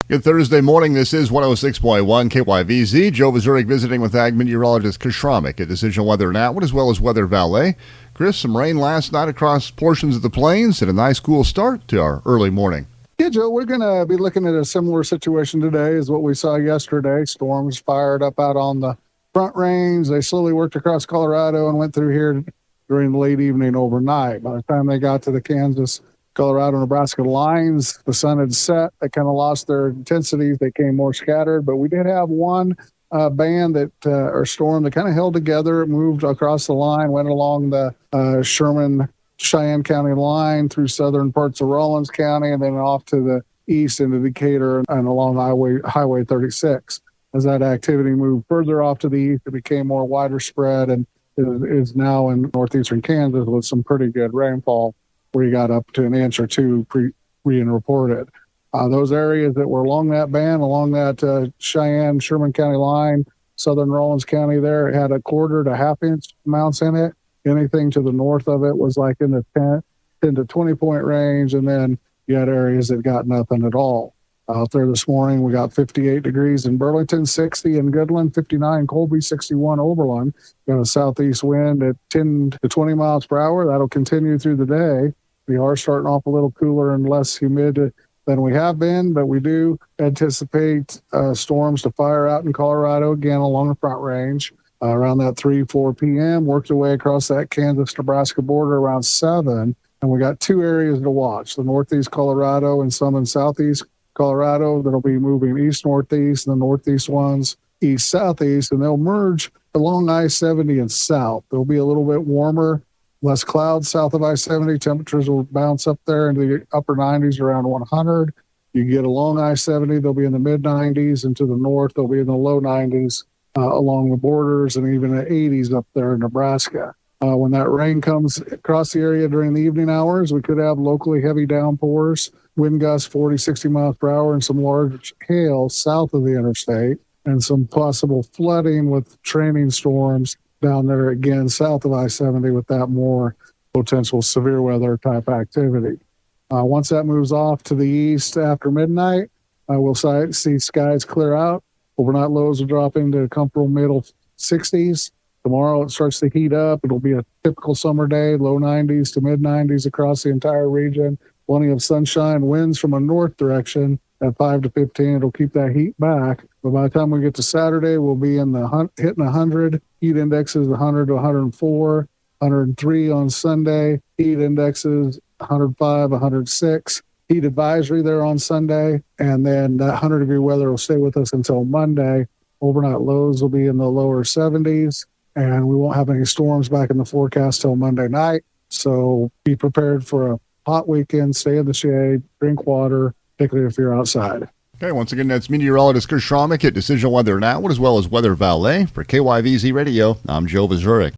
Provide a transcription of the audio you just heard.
Good Thursday morning. This is 106.1 KYVZ. Joe Zurich visiting with Ag meteorologist Chris Sramek at Decision Weather Now, as well as WeatherValet. Chris, some rain last night across portions of the plains and a nice cool start to our early morning. Yeah, Joe, we're going to be looking at a similar situation today as what we saw yesterday. Storms fired up out on the Front Range. They slowly worked across Colorado and went through here during the late evening overnight. By the time they got to the Kansas, Colorado, Nebraska lines, the sun had set. They kind of lost their intensities. They came more scattered, but we did have one band or storm that kind of held together. It moved across the line, went along the Cheyenne County line through southern parts of Rawlins County, and then off to the east into Decatur and along Highway 36. As that activity moved further off to the east, it became more wider spread and is now in northeastern Kansas with some pretty good rainfall, where you got up to an inch or two being reported. Those areas that were along that band, along that Cheyenne, Sherman County line, southern Rawlins County there, it had a quarter to half inch amounts in it. Anything to the north of it was like in the 10 to 20 point range. And then you had areas that got nothing at all. Out there this morning, we got 58 degrees in Burlington, 60 in Goodland, 59 in Colby, 61 Oberlin. Got a southeast wind at 10 to 20 miles per hour. That'll continue through the day. We are starting off a little cooler and less humid than we have been, but we do anticipate storms to fire out in Colorado again along the Front Range around that 3-4 p.m. Worked their way across that Kansas-Nebraska border around 7. And we got two areas to watch, the northeast Colorado and some in southeast Colorado that'll be moving east-northeast, and the northeast ones east-southeast, and they'll merge along I-70 and south. There'll be a little bit warmer, less clouds south of I-70. Temperatures will bounce up there into the upper 90s around 100. You get along I-70, they'll be in the mid-90s, and to the north, they'll be in the low 90s along the borders, and even the 80s up there in Nebraska. When that rain comes across the area during the evening hours, we could have locally heavy downpours, wind gusts 40, 60 miles per hour, and some large hail south of the interstate, and some possible flooding with training storms down there again south of I-70 with that more potential severe weather type activity. Once that moves off to the east after midnight, we'll see skies clear out. Overnight lows will drop into comfortable middle 60s. Tomorrow it starts to heat up. It'll be a typical summer day, low 90s to mid 90s across the entire region. Plenty of sunshine, winds from a north direction at 5 to 15. It'll keep that heat back. But by the time we get to Saturday, we'll be in hitting 100. Heat indexes 100 to 104, 103 on Sunday. Heat indexes 105, 106. Heat advisory there on Sunday. And then that 100-degree weather will stay with us until Monday. Overnight lows will be in the lower 70s. And we won't have any storms back in the forecast till Monday night. So be prepared for a hot weekend. Stay in the shade, drink water, particularly if you're outside. Okay, once again, that's meteorologist Chris Sramek at Decision Weather Now, as well as WeatherValet. For KYVZ Radio, I'm Joe Zurich.